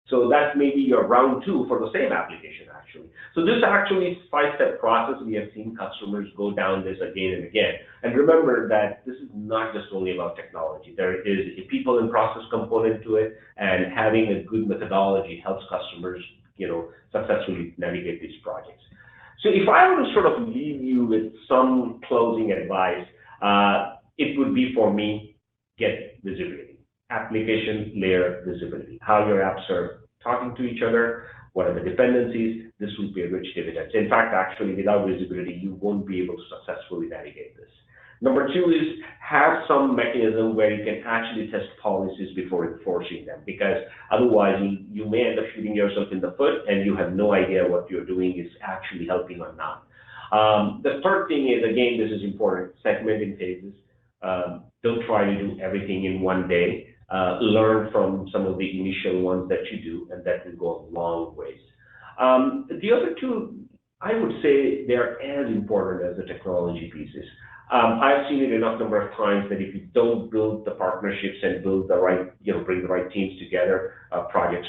So that's maybe your round two for the same application, actually. So this actually is a five-step process. We have seen customers go down this again and again. And remember that this is not just only about technology. There is a people and process component to it, and having a good methodology helps customers, successfully navigate these projects. So if I were to sort of leave you with some closing advice, it would be for me, get visibility. Application layer visibility, how your apps are talking to each other, what are the dependencies. This will be a rich dividend. In fact, actually, without visibility, you won't be able to successfully navigate this. Number two is have some mechanism where you can actually test policies before enforcing them, because otherwise you may end up shooting yourself in the foot and you have no idea what you're doing is actually helping or not. The third thing is, again, this is important, segment in phases. Don't try to do everything in one day. Learn from some of the initial ones that you do, and that will go a long ways. The other two, I would say they're as important as the technology pieces. I've seen it enough number of times that if you don't build the partnerships and build the right, bring the right teams together, projects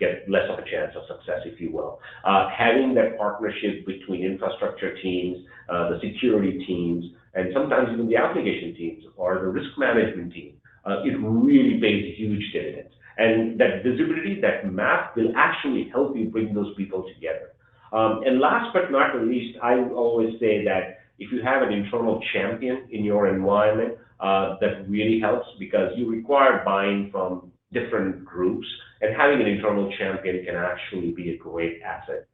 get less of a chance of success, if you will. Having that partnership between infrastructure teams, the security teams, and sometimes even the application teams or the risk management team, it really pays huge dividends. And that visibility, that map will actually help you bring those people together. And last but not the least, I always say that if you have an internal champion in your environment, that really helps, because you require buy-in from different groups, and having an internal champion can actually be a great asset.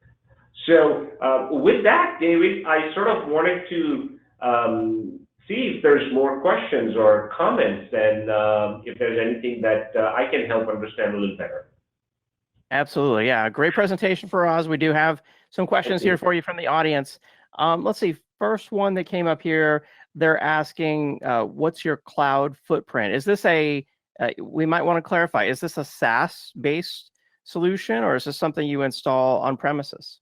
So with that, David, I sort of wanted to see if there's more questions or comments, and if there's anything that I can help understand a little better. Absolutely, yeah. Great presentation for us. We do have some questions here for you from the audience. Let's see. First one that came up here, they're asking, what's your cloud footprint? Is this we might want to clarify, is this a SaaS-based solution, or is this something you install on premises?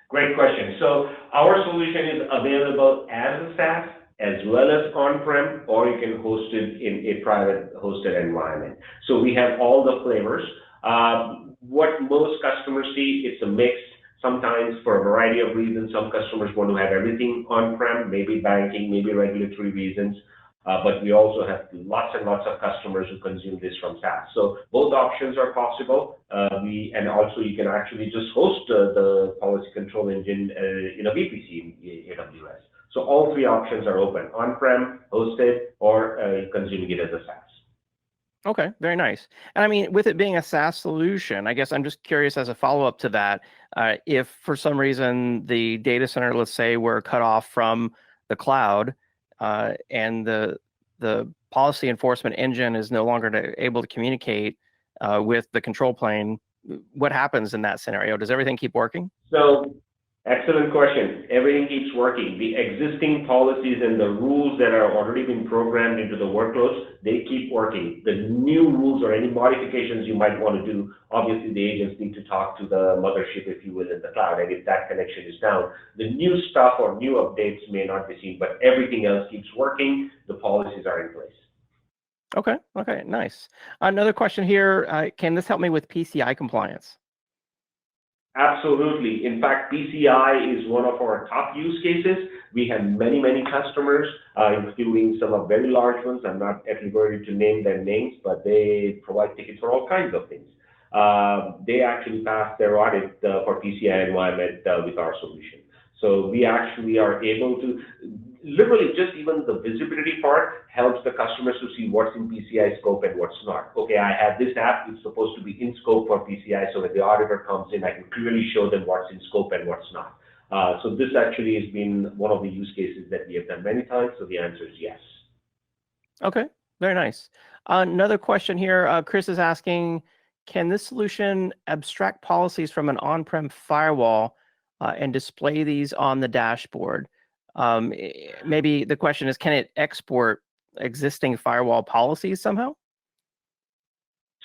Great question. So our solution is available as a SaaS, as well as on-prem, or you can host it in a private hosted environment. So we have all the flavors. What most customers see, it's a mix. Sometimes, for a variety of reasons, some customers want to have everything on-prem, maybe banking, maybe regulatory reasons. But we also have lots and lots of customers who consume this from SaaS. So both options are possible. And also you can actually just host the policy control engine in a VPC in AWS. So all three options are open: on-prem, hosted, or consuming it as a SaaS. Okay, very nice. And I mean, with it being a SaaS solution, I guess I'm just curious as a follow-up to that, if for some reason the data center, let's say, were cut off from the cloud, and the policy enforcement engine is no longer able to communicate with the control plane, what happens in that scenario? Does everything keep working? So, excellent question. Everything keeps working. The existing policies and the rules that are already been programmed into the workloads, they keep working. The new rules or any modifications you might want to do, obviously the agents need to talk to the mothership, if you will, in the cloud. And if that connection is down, the new stuff or new updates may not be seen, but everything else keeps working. The policies are in place. Okay, nice. Another question here, can this help me with PCI compliance? Absolutely. In fact, PCI is one of our top use cases. We have many, many customers, including some of very large ones. I'm not at liberty to name their names, but they provide tickets for all kinds of things. They actually pass their audit for PCI environment with our solution. So we actually are able to, literally just even the visibility part helps the customers to see what's in PCI scope and what's not. Okay, I have this app, it's supposed to be in scope for PCI, so when the auditor comes in, I can clearly show them what's in scope and what's not. So this actually has been one of the use cases that we have done many times, so the answer is yes. Okay, very nice. Another question here, Chris is asking, can this solution abstract policies from an on-prem firewall and display these on the dashboard? Maybe the question is, can it export existing firewall policies somehow?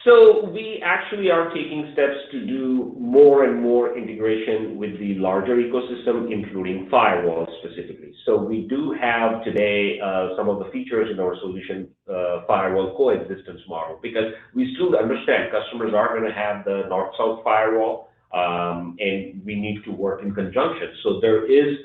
So we actually are taking steps to do more and more integration with the larger ecosystem, including firewalls specifically. So we do have today some of the features in our solution firewall coexistence model, because we still understand customers are going to have the north-south firewall, and we need to work in conjunction. So there is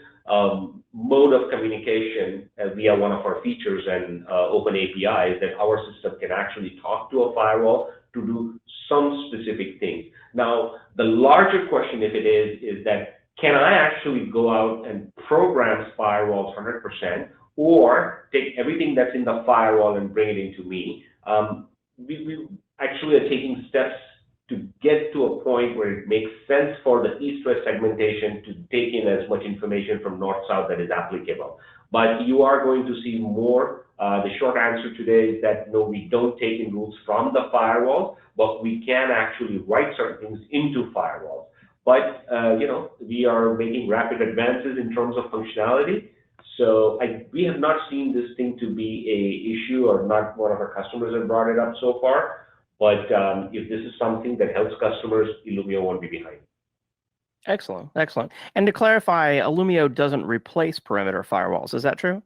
mode of communication via one of our features and open APIs that our system can actually talk to a firewall to do some specific things. Now, the larger question, if it is that can I actually go out and program firewalls 100%, or take everything that's in the firewall and bring it into me? We actually are taking steps to get to a point where it makes sense for the east-west segmentation to take in as much information from north-south that is applicable. But you are going to see more. The short answer today is that no, we don't take in rules from the firewall, but we can actually write certain things into firewalls. But we are making rapid advances in terms of functionality. So we have not seen this thing to be an issue, or not one of our customers have brought it up so far. But if this is something that helps customers, Illumio won't be behind. Excellent, excellent. And to clarify, Illumio doesn't replace perimeter firewalls. Is that true?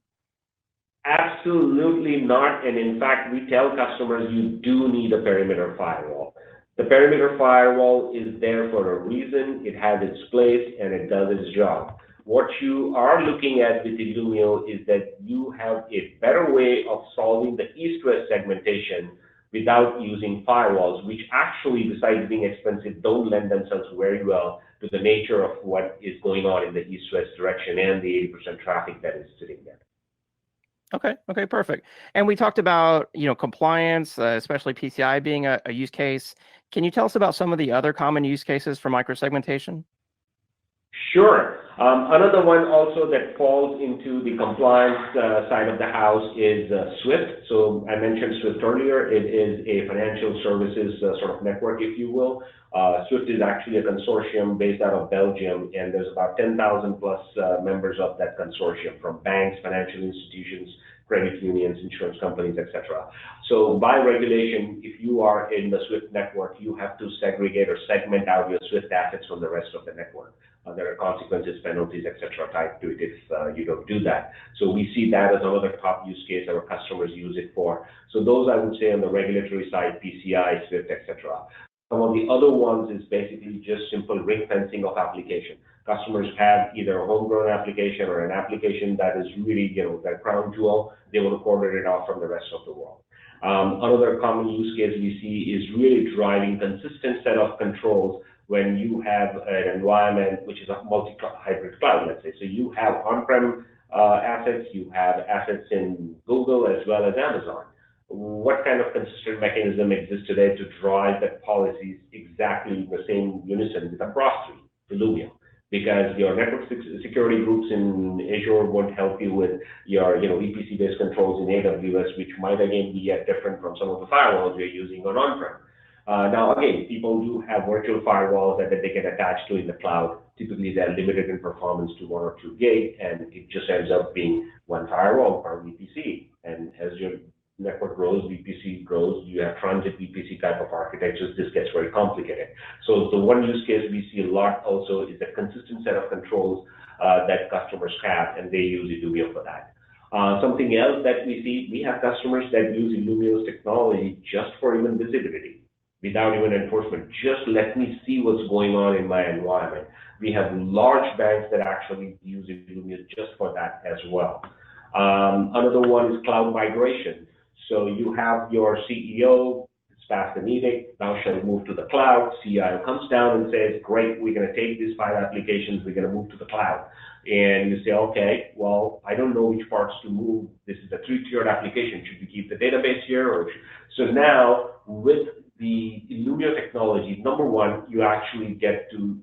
Absolutely not. And in fact, we tell customers you do need a perimeter firewall. The perimeter firewall is there for a reason. It has its place and it does its job. What you are looking at with Illumio is that you have a better way of solving the east-west segmentation without using firewalls, which actually, besides being expensive, don't lend themselves very well to the nature of what is going on in the east-west direction and the 80% traffic that is sitting there. Okay, perfect. And we talked about, compliance, especially PCI being a use case. Can you tell us about some of the other common use cases for microsegmentation? Sure. Another one also that falls into the compliance side of the house is SWIFT. So I mentioned SWIFT earlier. It is a financial services sort of network, if you will. SWIFT is actually a consortium based out of Belgium, and there's about 10,000 plus members of that consortium, from banks, financial institutions, credit unions, insurance companies, etc. So by regulation, if you are in the SWIFT network, you have to segregate or segment out your SWIFT assets from the rest of the network. There are consequences, penalties, etc. tied to it if you don't do that. So we see that as another top use case our customers use it for. So those, I would say, on the regulatory side, PCI, SWIFT, etc. Some of the other ones is basically just simple ring fencing of application. Customers have either a homegrown application or an application that is really, their crown jewel. They want to coordinate it off from the rest of the world. Another common use case we see is really driving consistent set of controls when you have an environment which is a multi-hybrid cloud, let's say. So you have on-prem assets, you have assets in Google as well as Amazon. What kind of consistent mechanism exists today to drive that policies exactly the same unison with across Illumio? Because your network security groups in Azure won't help you with your VPC-based controls in AWS, which might again be different from some of the firewalls you're using on-prem. Now, again, people do have virtual firewalls that they can attach to in the cloud. Typically, they're limited in performance to 1 or 2 gig, and it just ends up being one firewall per VPC. And as your network grows, VPC grows, you have transit VPC type of architectures, this gets very complicated. So the one use case we see a lot also is a consistent set of controls that customers have, and they use Illumio for that. Something else that we see, we have customers that use Illumio's technology just for even visibility, without even enforcement. Just let me see what's going on in my environment. We have large banks that actually use Illumio just for that as well. Another one is cloud migration. So you have your CEO, it's passed an edict, now shall move to the cloud. CIO comes down and says, great, we're going to take these 5 applications, we're going to move to the cloud. And you say, okay, well, I don't know which parts to move. This is a 3-tiered application. Should we keep the database here? So now, with the Illumio technology, number one, you actually get to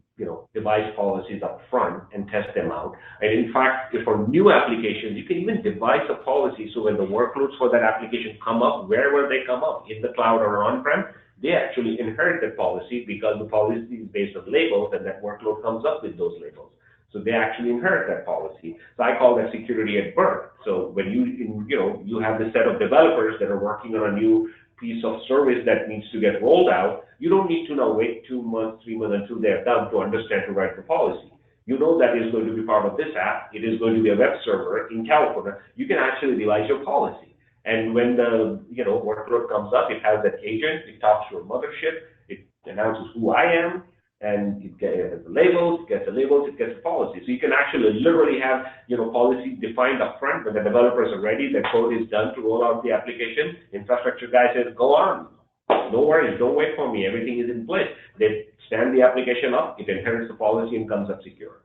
device policies up front and test them out. And in fact, for new applications, you can even devise a policy so when the workloads for that application come up, wherever they come up, in the cloud or on-prem, they actually inherit that policy because the policy is based on labels and that workload comes up with those labels. So they actually inherit that policy. So I call that security at birth. So when you have this set of developers that are working on a new piece of service that needs to get rolled out, you don't need to now wait 2 months, 3 months until they're done to understand to write the policy. You know that is going to be part of this app. It is going to be a web server in California. You can actually revise your policy. And when the workload comes up, it has that agent. It talks to a mothership. It announces who I am, and it gets the labels. It gets the labels. It gets the policy. So you can actually literally have policy defined up front. When the developers are ready, the code is done to roll out the application. Infrastructure guy says, "Go on. No worries. Don't wait for me. Everything is in place." They stand the application up. It inherits the policy and comes up secure.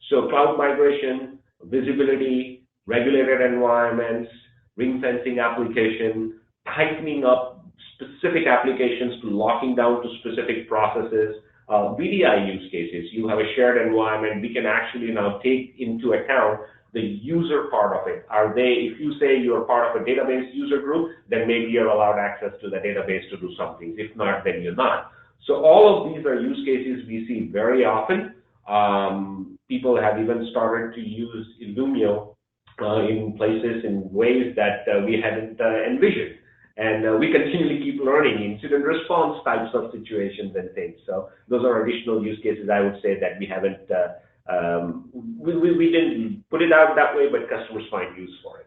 So cloud migration, visibility, regulated environments, ring fencing application, tightening up specific applications to locking down to specific processes, VDI use cases. You have a shared environment. We can actually now take into account the user part of it. If you say you're part of a database user group, then maybe you're allowed access to the database to do some things. If not, then you're not. So all of these are use cases we see very often. People have even started to use Illumio in places, in ways that we hadn't envisioned. And we continually keep learning incident response types of situations and things. So those are additional use cases, I would say, that we haven't, we didn't put it out that way, but customers find use for it.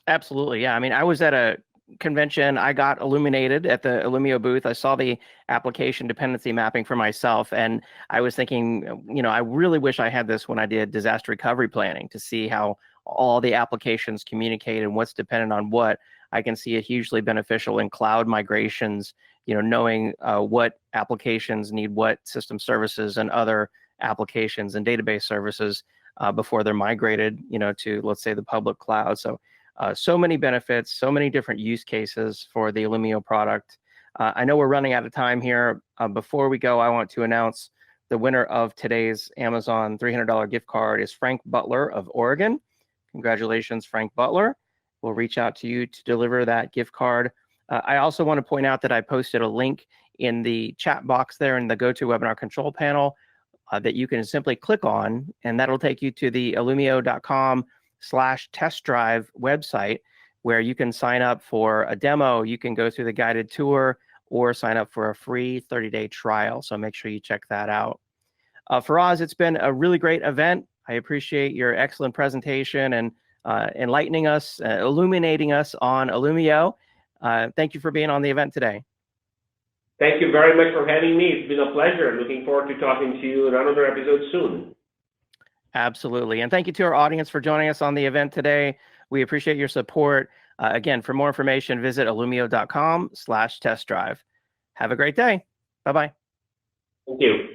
Absolutely. Yeah. I mean, I was at a convention. I got illuminated at the Illumio booth. I saw the application dependency mapping for myself. And I was thinking, I really wish I had this when I did disaster recovery planning, to see how all the applications communicate and what's dependent on what. I can see it hugely beneficial in cloud migrations, knowing what applications need what system services and other applications and database services before they're migrated, to, let's say, the public cloud. So many benefits, so many different use cases for the Illumio product. I know we're running out of time here. Before we go, I want to announce the winner of today's Amazon $300 gift card is Frank Butler of Oregon. Congratulations, Frank Butler. We'll reach out to you to deliver that gift card. I also want to point out that I posted a link in the chat box there in the GoToWebinar control panel that you can simply click on, and that'll take you to the illumio.com/test drive website, where you can sign up for a demo. You can go through the guided tour or sign up for a free 30-day trial. So make sure you check that out. Faraz, it's been a really great event. I appreciate your excellent presentation and enlightening us, illuminating us on Illumio. Thank you for being on the event today. Thank you very much for having me. It's been a pleasure. Looking forward to talking to you in another episode soon. Absolutely. And thank you to our audience for joining us on the event today. We appreciate your support. Again, for more information, visit illumio.com/test drive. Have a great day. Bye-bye. Thank you.